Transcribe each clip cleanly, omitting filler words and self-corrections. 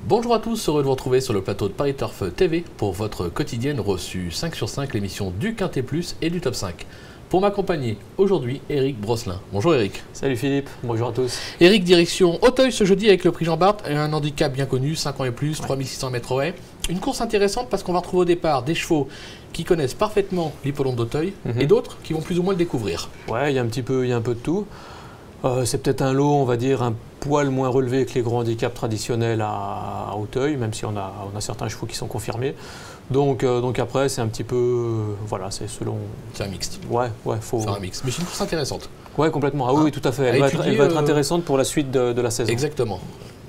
Bonjour à tous, heureux de vous retrouver sur le plateau de Paris Turf TV pour votre quotidienne reçue 5 sur 5, l'émission du Quintet Plus et du Top 5. Pour m'accompagner aujourd'hui, Eric Brosselin. Bonjour Eric. Salut Philippe, bonjour à tous. Eric, direction Auteuil ce jeudi avec le prix Jean Bart, un handicap bien connu, 5 ans et plus, 3600 mètres haies. Une course intéressante parce qu'on va retrouver au départ des chevaux qui connaissent parfaitement l'hippodrome d'Auteuil et d'autres qui vont plus ou moins le découvrir. Ouais, il y a un peu de tout. C'est peut-être un lot, on va dire, un poil moins relevé que les gros handicaps traditionnels à Auteuil, même si on a certains chevaux qui sont confirmés. Donc après, c'est un petit peu... voilà, c'est selon... C'est un mixte. Ouais, faut... C'est un mixte, mais c'est une course intéressante. Ouais, complètement. Ah oui, tout à fait. Elle va être intéressante pour la suite de la saison. Exactement.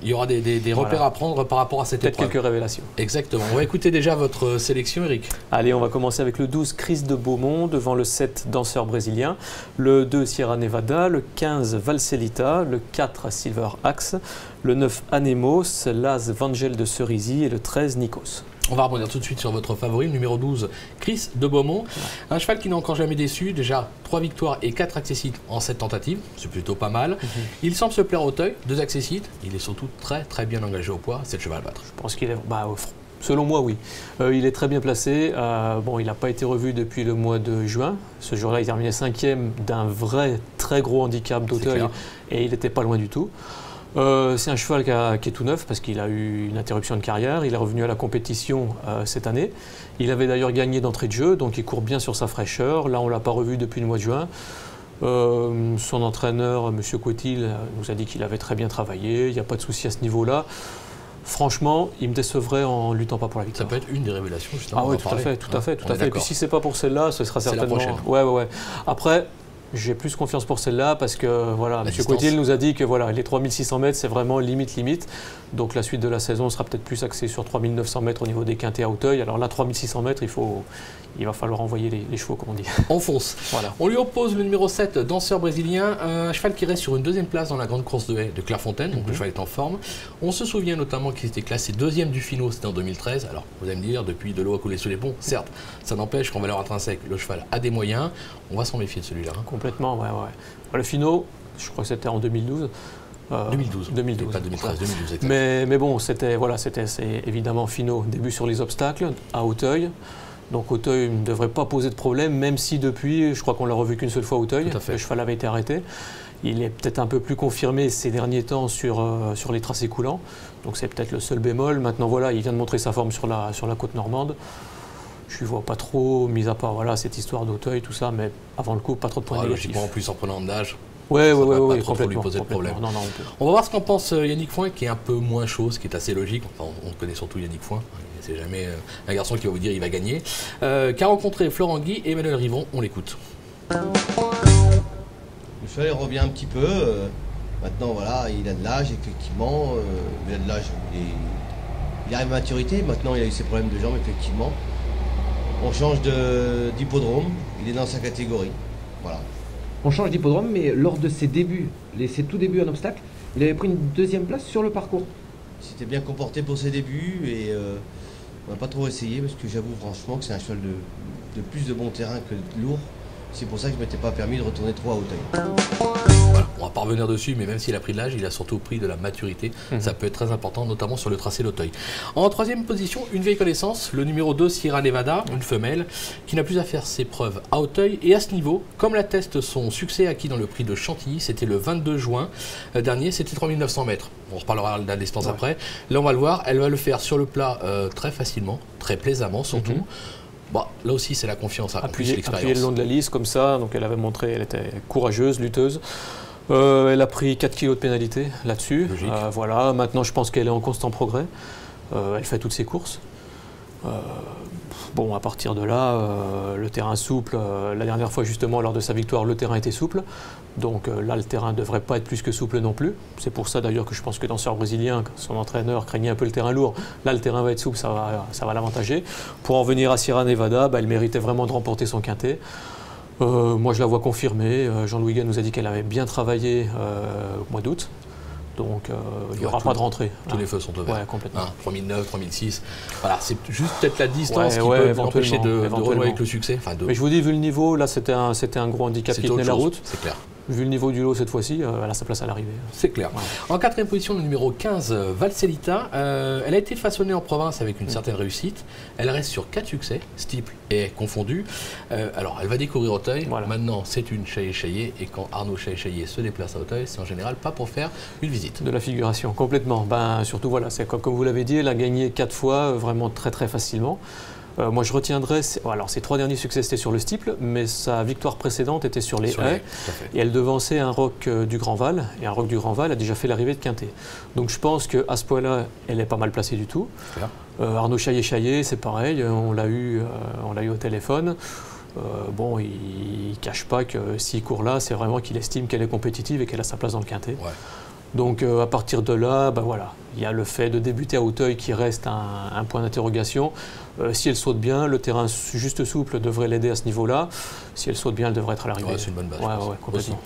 Il y aura des repères à prendre par rapport à cette épreuve. Peut-être quelques révélations. Exactement. On va écouter déjà votre sélection, Eric. Allez, on va commencer avec le 12, Chris de Beaumont, devant le 7, Danseur brésilien, le 2, Sierra Nevada, le 15, Valselita, le 4, Silver Axe, le 9, Anemos, l'As Vangel de Cerisy et le 13, Nikos. On va rebondir tout de suite sur votre favori, le numéro 12, Chris de Beaumont. Un cheval qui n'a encore jamais déçu, déjà 3 victoires et 4 accessites en 7 tentatives, c'est plutôt pas mal. Il semble se plaire au Auteuil, 2 accessites, il est surtout très bien engagé au poids, c'est le cheval à battre. Je pense qu'il est, selon moi oui, il est très bien placé. Bon, il n'a pas été revu depuis le mois de juin, ce jour-là il terminait 5e d'un vrai très gros handicap d'Auteuil et il n'était pas loin du tout. C'est un cheval qui est tout neuf parce qu'il a eu une interruption de carrière. Il est revenu à la compétition cette année. Il avait d'ailleurs gagné d'entrée de jeu, donc il court bien sur sa fraîcheur. Là, on ne l'a pas revu depuis le mois de juin. Son entraîneur, M. Cotil, nous a dit qu'il avait très bien travaillé. Il n'y a pas de souci à ce niveau-là. Franchement, il me décevrait en luttant pas pour la victoire. Ça peut être une des révélations, justement. Ah oui, tout à fait. Et puis si c'est pas pour celle-là, ce sera certainement... la prochaine. Ouais. Après... J'ai plus confiance pour celle-là parce que voilà, M. Cotil nous a dit que voilà, les 3600 mètres, c'est vraiment limite. Donc la suite de la saison sera peut-être plus axée sur 3900 mètres au niveau des quintets à Auteuil. Alors là, 3600 mètres, il va falloir envoyer les chevaux, comme on dit. On fonce. Voilà. On lui oppose le numéro 7, Danseur brésilien, un cheval qui reste sur une deuxième place dans la grande course de haies de Clairefontaine. Donc le cheval est en forme. On se souvient notamment qu'il était classé deuxième du Finaux, c'était en 2013. Alors vous allez me dire, depuis de l'eau a coulé sous les ponts. Certes, ça n'empêche qu'en valeur intrinsèque, le cheval a des moyens. On va s'en méfier de celui-là. Complètement, ouais. Le Finaux, je crois que c'était en 2012. 2012. Pas 2013, 2012. Mais bon, c'est évidemment Finaux, début sur les obstacles à Auteuil. Donc Auteuil ne devrait pas poser de problème, même si depuis, je crois qu'on l'a revu qu'une seule fois à Auteuil. Le cheval avait été arrêté. Il est peut-être un peu plus confirmé ces derniers temps sur les tracés coulants. Donc c'est peut-être le seul bémol. Maintenant voilà, il vient de montrer sa forme sur la côte normande. Je ne vois pas trop, mis à part cette histoire d'Auteuil, tout ça, mais avant le coup, pas trop de points négatifs. Logiquement, en plus en prenant de l'âge. Oui, complètement. Lui poser de problème. Non, on va voir ce qu'en pense Yannick Foin, qui est un peu moins chaud, ce qui est assez logique. Enfin, on connaît surtout Yannick Foin. C'est jamais un garçon qui va vous dire il va gagner. Qu'a rencontré Florent Guy et Emmanuel Rivon, on l'écoute. Le cheval revient un petit peu. Maintenant, voilà, il a de l'âge, effectivement. Il a de l'âge. Il arrive à maturité. Maintenant, il a eu ses problèmes de jambes, effectivement. On change d'hippodrome. Il est dans sa catégorie. Voilà. On change d'hippodrome, mais lors de ses débuts, ses tout débuts en obstacle, il avait pris une deuxième place sur le parcours. Il s'était bien comporté pour ses débuts et on n'a pas trop essayé parce que j'avoue franchement que c'est un cheval de plus de bon terrain que de lourd. C'est pour ça que je ne m'étais pas permis de retourner trop à Auteuil. Voilà, on va pas revenir dessus, mais même s'il a pris de l'âge, il a surtout pris de la maturité. Ça peut être très important, notamment sur le tracé d'Auteuil. En troisième position, une vieille connaissance, le numéro 2, Sierra Nevada, une femelle, qui n'a plus à faire ses preuves à Auteuil. Et à ce niveau, comme l'atteste son succès acquis dans le prix de Chantilly, c'était le 22 juin dernier, c'était 3900 mètres. On reparlera de la distance après. Là, on va le voir, elle va le faire sur le plat très facilement, très plaisamment surtout. Bon, là aussi, c'est la confiance, plus l'expérience. Appuyée le long de la lisse, comme ça. Donc, elle avait montré, elle était courageuse, lutteuse. Elle a pris 4 kilos de pénalité là-dessus. Voilà. Maintenant, je pense qu'elle est en constant progrès. Elle fait toutes ses courses. Bon, à partir de là, le terrain souple. La dernière fois, justement, lors de sa victoire, le terrain était souple. Donc là, le terrain ne devrait pas être plus que souple non plus. C'est pour ça d'ailleurs que je pense que Danseur brésilien, son entraîneur, craignait un peu le terrain lourd. Là, le terrain va être souple, ça va l'avantager. Pour en venir à Sierra Nevada, elle méritait vraiment de remporter son quintet. Moi, je la vois confirmée. Jean-Louis Guen nous a dit qu'elle avait bien travaillé au mois d'août. Donc il n'y aura pas de rentrée. Tous les feux sont ouverts. Ouais, complètement. 3009, 3006. Voilà, c'est juste peut-être la distance qui peut l'empêcher de renouer avec le succès. Mais je vous dis, vu le niveau, là c'était un gros handicap qui tenait la route. C'est clair. Vu le niveau du lot cette fois-ci, elle a sa place à l'arrivée. C'est clair. Ouais. En quatrième position, le numéro 15, Valcellita. Elle a été façonnée en province avec une certaine réussite. Elle reste sur 4 succès, steeple et confondu. Alors, elle va découvrir Auteuil. Voilà. Maintenant, c'est une Chaillé-Chaillé. Et quand Arnaud Chaillé-Chaillé se déplace à Auteuil, c'est en général pas pour faire une visite. De la figuration, complètement. Surtout, voilà, c'est comme vous l'avez dit, elle a gagné 4 fois, vraiment très très facilement. Moi, je retiendrai, alors ses 3 derniers succès c'était sur le steeple, mais sa victoire précédente était sur les haies. Et elle devançait un roc du Grand Val, et un roc du Grand Val a déjà fait l'arrivée de Quintet. Donc je pense qu'à ce point-là, elle n'est pas mal placée du tout. Arnaud Chaillé-Chaillé, c'est pareil, on l'a eu au téléphone. Bon, il ne cache pas que s'il court là, c'est vraiment qu'il estime qu'elle est compétitive et qu'elle a sa place dans le Quintet. Ouais. Donc à partir de là, voilà, il y a le fait de débuter à Auteuil qui reste un point d'interrogation. Si elle saute bien, le terrain juste souple devrait l'aider à ce niveau-là. Si elle saute bien, elle devrait être à l'arrivée. Ouais, c'est une bonne base. Ouais, complètement.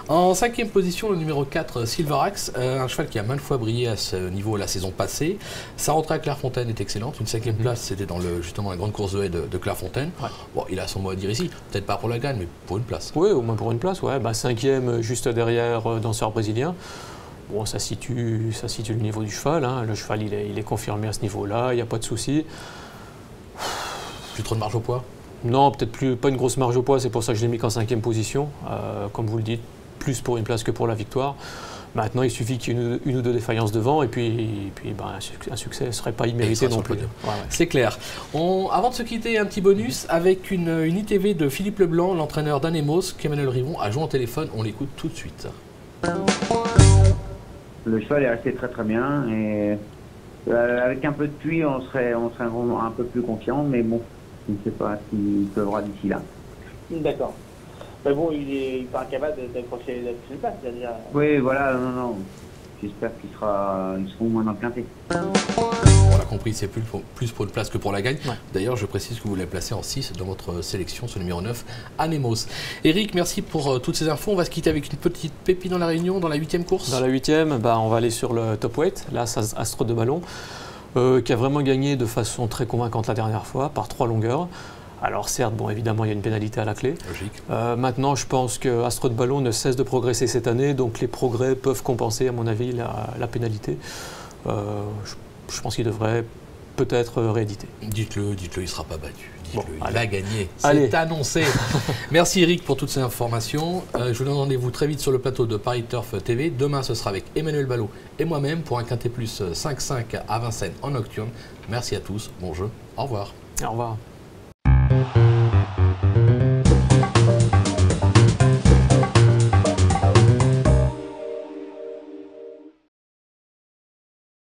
En cinquième position, le numéro 4, Silverax, un cheval qui a maintes fois brillé à ce niveau la saison passée. Sa rentrée à Clairefontaine est excellente. Une 5e place, c'était dans justement la grande course de haie de Clairefontaine. Ouais. Bon, il a son mot à dire ici. Peut-être pas pour la gagne, mais pour une place. Oui, au moins pour une place. Ouais. 5e, juste derrière Danseur brésilien. Bon, ça situe le niveau du cheval. Hein. Le cheval, il est confirmé à ce niveau-là, il n'y a pas de souci. Plus trop de marge au poids? Non, peut-être pas une grosse marge au poids, c'est pour ça que je l'ai mis qu'en 5e position. Comme vous le dites, plus pour une place que pour la victoire. Maintenant, il suffit qu'il y ait une ou deux défaillances devant, et puis un succès ne serait pas immérité non plus. C'est clair. Avant de se quitter, un petit bonus avec une ITV de Philippe Leblanc, l'entraîneur d'Anemos, qu'Emmanuel Rivon a joué en téléphone. On l'écoute tout de suite. Le cheval est resté très très bien et avec un peu de pluie on serait un peu plus confiant, mais bon, je ne sais pas s'il pleuvra d'ici là. D'accord. Mais bon, il est pas incapable d'accrocher la prochaine place, c'est-à-dire... Oui, voilà, non. J'espère qu'ils seront au moins dans le Quintet. On l'a compris, c'est plus pour une place que pour la gagne. Ouais. D'ailleurs, je précise que vous l'avez placé en 6 dans votre sélection, ce numéro 9, Anemos. Eric, merci pour toutes ces infos. On va se quitter avec une petite pépite dans la Réunion, dans la 8e course. Dans la 8e, on va aller sur le top weight, là, Astro de Ballon, qui a vraiment gagné de façon très convaincante la dernière fois, par 3 longueurs. Alors certes, évidemment, il y a une pénalité à la clé. Logique. Maintenant, je pense que Astro de Ballon ne cesse de progresser cette année, donc les progrès peuvent compenser, à mon avis, la pénalité. Je pense qu'il devrait peut-être rééditer. Dites-le, il ne sera pas battu. Dites-le, il a gagné. C'est annoncé. Merci Eric pour toutes ces informations. Je vous donne rendez-vous très vite sur le plateau de Paris Turf TV. Demain, ce sera avec Emmanuel Ballot et moi-même pour un Quintet Plus 5-5 à Vincennes en nocturne. Merci à tous. Bon jeu. Au revoir. Au revoir.